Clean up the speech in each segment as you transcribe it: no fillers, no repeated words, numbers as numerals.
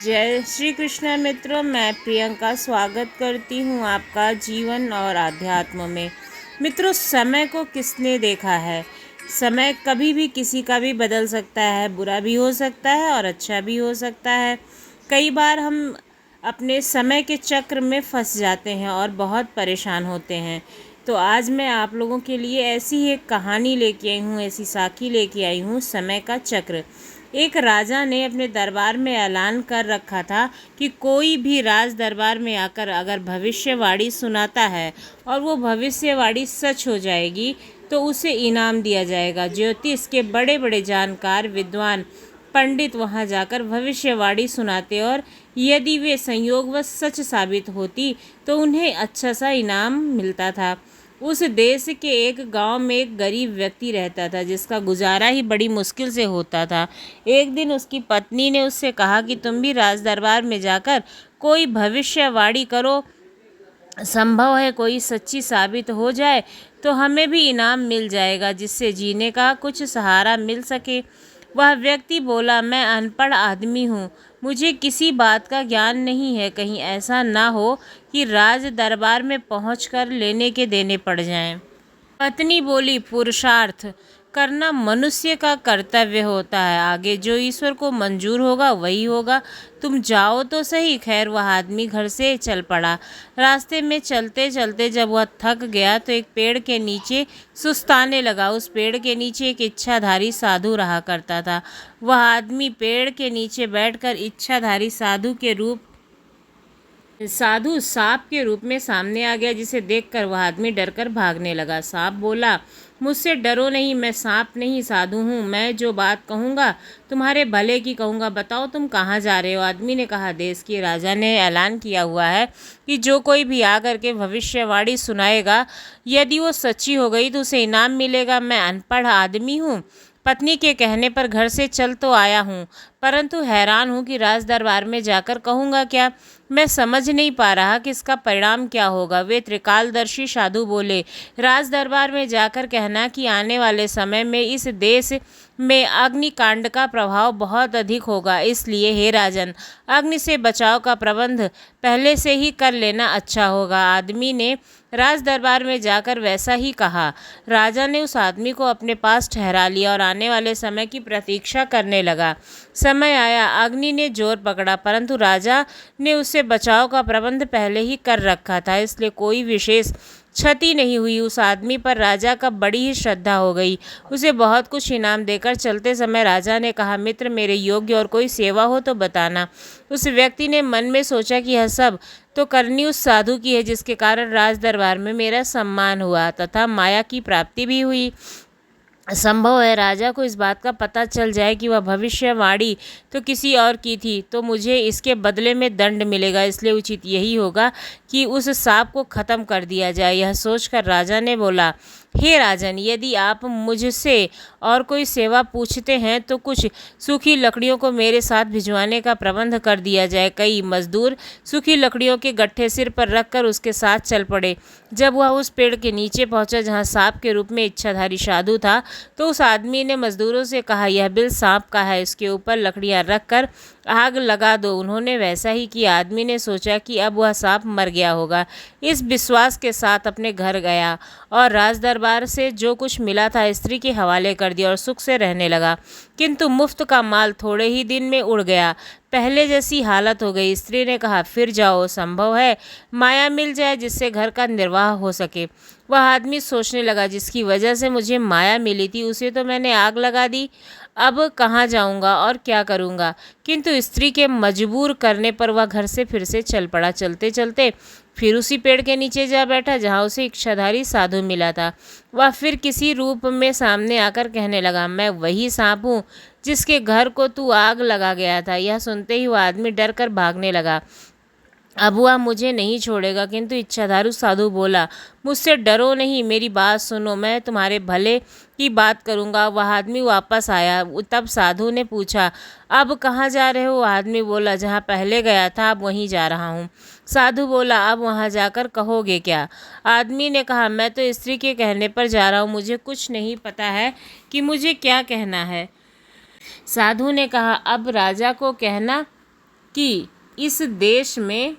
जय श्री कृष्ण मित्रों, मैं प्रियंका स्वागत करती हूँ आपका जीवन और आध्यात्म में। मित्रों, समय को किसने देखा है? समय कभी भी किसी का भी बदल सकता है, बुरा भी हो सकता है और अच्छा भी हो सकता है। कई बार हम अपने समय के चक्र में फंस जाते हैं और बहुत परेशान होते हैं। तो आज मैं आप लोगों के लिए ऐसी ही एक कहानी लेके आई हूँ, ऐसी साखी लेके आई हूँ, समय का चक्र। एक राजा ने अपने दरबार में ऐलान कर रखा था कि कोई भी राज दरबार में आकर अगर भविष्यवाणी सुनाता है और वो भविष्यवाणी सच हो जाएगी तो उसे इनाम दिया जाएगा। ज्योतिष के बड़े बड़े जानकार विद्वान पंडित वहां जाकर भविष्यवाणी सुनाते और यदि वे संयोगवश सच साबित होती तो उन्हें अच्छा सा इनाम मिलता था। उस देश के एक गांव में एक गरीब व्यक्ति रहता था जिसका गुजारा ही बड़ी मुश्किल से होता था। एक दिन उसकी पत्नी ने उससे कहा कि तुम भी राज दरबार में जाकर कोई भविष्यवाणी करो, संभव है कोई सच्ची साबित हो जाए तो हमें भी इनाम मिल जाएगा जिससे जीने का कुछ सहारा मिल सके। वह व्यक्ति बोला, मैं अनपढ़ आदमी हूँ, मुझे किसी बात का ज्ञान नहीं है, कहीं ऐसा ना हो कि राज दरबार में पहुंचकर लेने के देने पड़ जाएं। पत्नी बोली, पुरुषार्थ करना मनुष्य का कर्तव्य होता है, आगे जो ईश्वर को मंजूर होगा वही होगा। तुम जाओ तो सही। खैर, वह आदमी घर से चल पड़ा। रास्ते में चलते चलते जब वह थक गया तो एक पेड़ के नीचे सुस्ताने लगा। उस पेड़ के नीचे एक इच्छाधारी साधु रहा करता था। वह आदमी पेड़ के नीचे बैठकर इच्छाधारी साधु सांप के रूप में सामने आ गया, जिसे देखकर वह आदमी डरकर भागने लगा। सांप बोला, मुझसे डरो नहीं, मैं सांप नहीं साधु हूँ। मैं जो बात कहूँगा तुम्हारे भले की कहूँगा। बताओ तुम कहाँ जा रहे हो? आदमी ने कहा, देश के राजा ने ऐलान किया हुआ है कि जो कोई भी आकर के भविष्यवाणी सुनाएगा, यदि वो सच्ची हो गई तो उसे इनाम मिलेगा। मैं अनपढ़ आदमी हूँ, पत्नी के कहने पर घर से चल तो आया हूँ, परंतु हैरान हूँ कि राज दरबार में जाकर कहूँगा क्या। मैं समझ नहीं पा रहा कि इसका परिणाम क्या होगा। वे त्रिकालदर्शी साधु बोले, राज दरबार में जाकर कहना कि आने वाले समय में इस देश में अग्निकांड का प्रभाव बहुत अधिक होगा, इसलिए हे राजन, अग्नि से बचाव का प्रबंध पहले से ही कर लेना अच्छा होगा। आदमी ने राज दरबार में जाकर वैसा ही कहा। राजा ने उस आदमी को अपने पास ठहरा लिया और आने वाले समय की प्रतीक्षा करने लगा। समय आया, अग्नि ने जोर पकड़ा, परंतु राजा ने उससे बचाव का प्रबंध पहले ही कर रखा था, इसलिए कोई विशेष क्षति नहीं हुई। उस आदमी पर राजा का बड़ी ही श्रद्धा हो गई। उसे बहुत कुछ इनाम देकर चलते समय राजा ने कहा, मित्र, मेरे योग्य और कोई सेवा हो तो बताना। उस व्यक्ति ने मन में सोचा कि यह सब तो करनी उस साधु की है जिसके कारण राज दरबार में मेरा सम्मान हुआ तथा माया की प्राप्ति भी हुई। संभव है राजा को इस बात का पता चल जाए कि वह भविष्यवाणी तो किसी और की थी, तो मुझे इसके बदले में दंड मिलेगा, इसलिए उचित यही होगा कि उस सांप को खत्म कर दिया जाए। यह सोचकर राजा ने बोला, हे राजन, यदि आप मुझसे और कोई सेवा पूछते हैं तो कुछ सूखी लकड़ियों को मेरे साथ भिजवाने का प्रबंध कर दिया जाए। कई मजदूर सूखी लकड़ियों के गट्ठे सिर पर रखकर उसके साथ चल पड़े। जब वह उस पेड़ के नीचे पहुंचा जहां सांप के रूप में इच्छाधारी साधु था, तो उस आदमी ने मजदूरों से कहा, यह बिल सांप का है, इसके ऊपर लकड़ियां रखकर आग लगा दो। उन्होंने वैसा ही किया। आदमी ने सोचा कि अब वह सांप मर गया होगा। इस विश्वास के साथ अपने घर गया और राज दरबार से जो कुछ मिला था स्त्री के हवाले कर दिया और सुख से रहने लगा। किंतु मुफ्त का माल थोड़े ही दिन में उड़ गया। पहले जैसी हालत हो गई। स्त्री ने कहा, फिर जाओ, संभव है माया मिल जाए जिससे घर का निर्वाह हो सके। वह आदमी सोचने लगा, जिसकी वजह से मुझे माया मिली थी उसे तो मैंने आग लगा दी, अब कहाँ जाऊंगा और क्या करूंगा। किंतु स्त्री के मजबूर करने पर वह घर से फिर से चल पड़ा। चलते चलते फिर उसी पेड़ के नीचे जा बैठा जहाँ उसे इच्छाधारी साधु मिला था। वह फिर किसी रूप में सामने आकर कहने लगा, मैं वही सांप हूँ जिसके घर को तू आग लगा गया था। यह सुनते ही वह आदमी डर कर भागने लगा। अब वह मुझे नहीं छोड़ेगा। किंतु इच्छाधारी साधु बोला, मुझसे डरो नहीं, मेरी बात सुनो, मैं तुम्हारे भले की बात करूंगा। वह आदमी वापस आया। तब साधु ने पूछा, अब कहाँ जा रहे हो? आदमी बोला, जहाँ पहले गया था अब वहीं जा रहा हूँ। साधु बोला, अब वहाँ जाकर कहोगे क्या? आदमी ने कहा, मैं तो स्त्री के कहने पर जा रहा हूँ, मुझे कुछ नहीं पता है कि मुझे क्या कहना है। साधु ने कहा, अब राजा को कहना कि इस देश में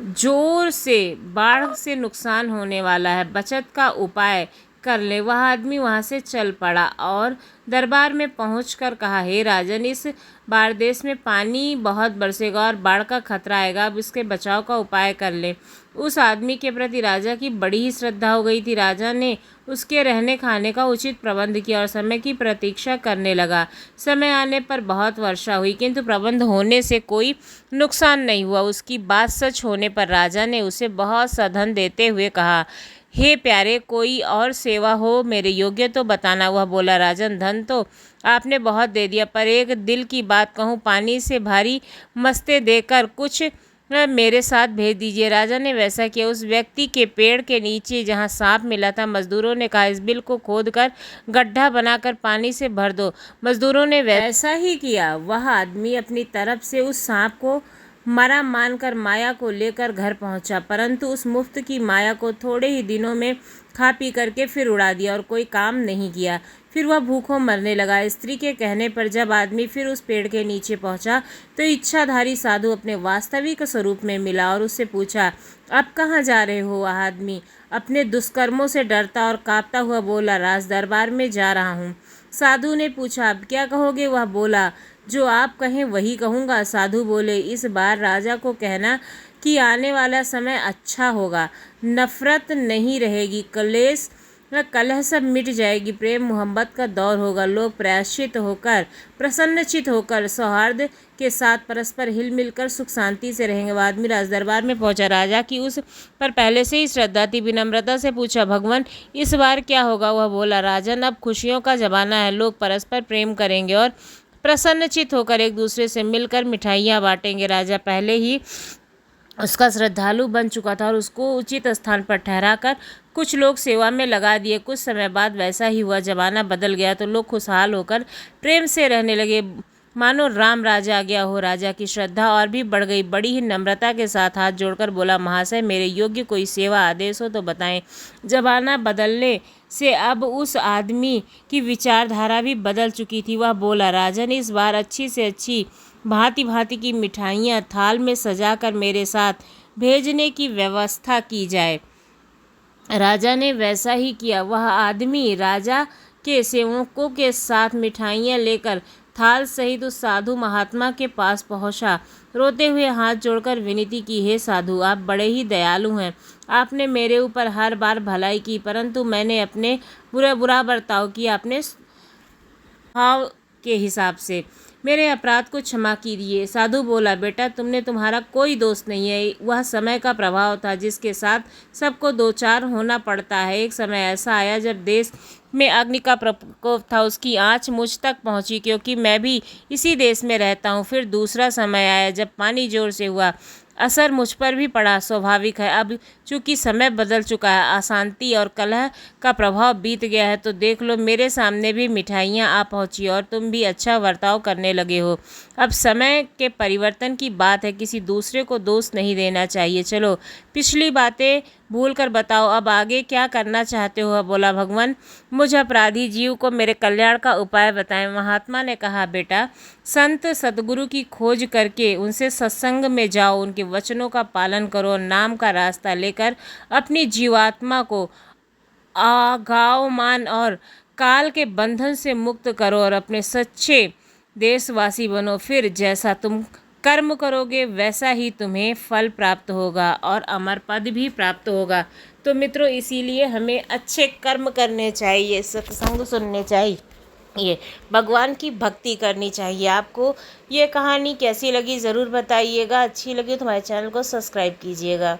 जोर से बाढ़ से नुकसान होने वाला है, बचत का उपाय कर ले। वह आदमी वहां से चल पड़ा और दरबार में पहुंचकर कहा, हे राजन, इस बार देश में पानी बहुत बरसेगा और बाढ़ का खतरा आएगा, अब इसके बचाव का उपाय कर ले। उस आदमी के प्रति राजा की बड़ी ही श्रद्धा हो गई थी। राजा ने उसके रहने खाने का उचित प्रबंध किया और समय की प्रतीक्षा करने लगा। समय आने पर बहुत वर्षा हुई, किंतु प्रबंध होने से कोई नुकसान नहीं हुआ। उसकी बात सच होने पर राजा ने उसे बहुत सा धन देते हुए कहा, हे प्यारे, कोई और सेवा हो मेरे योग्य तो बताना। वह बोला, राजन, धन तो आपने बहुत दे दिया, पर एक दिल की बात कहूँ, पानी से भारी मस्ते देकर कुछ मेरे साथ भेज दीजिए। राजा ने वैसा किया। उस व्यक्ति के पेड़ के नीचे जहाँ सांप मिला था, मजदूरों ने कहा, इस बिल को खोदकर गड्ढा बनाकर पानी से भर दो। मजदूरों ने वैसा ही किया। वह आदमी अपनी तरफ से उस सांप को मरा मानकर माया को लेकर घर पहुंचा, परंतु उस मुफ्त की माया को थोड़े ही दिनों में खा पी करके फिर उड़ा दिया और कोई काम नहीं किया। फिर वह भूखों मरने लगा। स्त्री के कहने पर जब आदमी फिर उस पेड़ के नीचे पहुंचा तो इच्छाधारी साधु अपने वास्तविक स्वरूप में मिला और उससे पूछा, अब कहाँ जा रहे हो? वह आदमी अपने दुष्कर्मों से डरता और कांपता हुआ बोला, राज दरबार में जा रहा हूँ। साधु ने पूछा, अब क्या कहोगे? वह बोला, जो आप कहें वही कहूँगा। साधु बोले, इस बार राजा को कहना कि आने वाला समय अच्छा होगा, नफरत नहीं रहेगी, कलेश कलह सब मिट जाएगी, प्रेम मोहब्बत का दौर होगा, लोग प्रयाश्चित होकर, प्रसन्नचित होकर, सौहार्द के साथ परस्पर हिल मिलकर सुख शांति से रहेंगे। वह आदमी राज दरबार में पहुंचा। राजा की उस पर पहले से ही श्रद्धा थी। विनम्रता से पूछा, भगवान, इस बार क्या होगा? वह बोला, राजन, अब खुशियों का जमाना है, लोग परस्पर प्रेम करेंगे और प्रसन्नचित होकर एक दूसरे से मिलकर मिठाइयाँ बांटेंगे। राजा पहले ही उसका श्रद्धालु बन चुका था और उसको उचित स्थान पर ठहराकर कुछ लोग सेवा में लगा दिए। कुछ समय बाद वैसा ही हुआ, जमाना बदल गया तो लोग खुशहाल होकर प्रेम से रहने लगे, मानो राम राजा आ गया हो। राजा की श्रद्धा और भी बढ़ गई। बड़ी ही नम्रता के साथ हाथ जोड़कर बोला, महाशय, मेरे योग्य कोई सेवा आदेश हो तो बताएं। जमाना बदलने से अब उस आदमी की विचारधारा भी बदल चुकी थी। वह बोला, राजन, इस बार अच्छी से अच्छी भांति भांति की मिठाइयाँ थाल में सजाकर मेरे साथ भेजने की व्यवस्था की जाए। राजा ने वैसा ही किया। वह आदमी राजा के सेवकों के साथ मिठाइयाँ लेकर थाल सहित उस साधु महात्मा के पास पहुंचा। रोते हुए हाथ जोड़कर विनती की, हे साधु, आप बड़े ही दयालु हैं। आपने मेरे ऊपर हर बार भलाई की, परंतु मैंने अपने बुरा बर्ताव किया। अपने भाव के हिसाब से मेरे अपराध को क्षमा कीजिए। साधु बोला, बेटा, तुम्हारा कोई दोष नहीं है, वह समय का प्रभाव था जिसके साथ सबको दो चार होना पड़ता है। एक समय ऐसा आया जब देश में अग्नि का प्रकोप था, उसकी आँच मुझ तक पहुँची, क्योंकि मैं भी इसी देश में रहता हूँ। फिर दूसरा समय आया जब पानी जोर से हुआ, असर मुझ पर भी पड़ा, स्वाभाविक है। अब चूंकि समय बदल चुका है, अशांति और कलह का प्रभाव बीत गया है, तो देख लो, मेरे सामने भी मिठाइयाँ आ पहुँची और तुम भी अच्छा बर्ताव करने लगे हो। अब समय के परिवर्तन की बात है, किसी दूसरे को दोष नहीं देना चाहिए। चलो, पिछली बातें भूल कर बताओ, अब आगे क्या करना चाहते हो? बोला, भगवान, मुझ अपराधी जीव को मेरे कल्याण का उपाय बताएं। महात्मा ने कहा, बेटा, संत सदगुरु की खोज करके उनसे सत्संग में जाओ, उनके वचनों का पालन करो, नाम का रास्ता लेकर अपनी जीवात्मा को आगावमान और काल के बंधन से मुक्त करो और अपने सच्चे देशवासी बनो। फिर जैसा तुम कर्म करोगे वैसा ही तुम्हें फल प्राप्त होगा और अमर पद भी प्राप्त होगा। तो मित्रों, इसीलिए हमें अच्छे कर्म करने चाहिए, सत्संग सुनने चाहिए, ये भगवान की भक्ति करनी चाहिए। आपको ये कहानी कैसी लगी ज़रूर बताइएगा। अच्छी लगी तो हमारे चैनल को सब्सक्राइब कीजिएगा।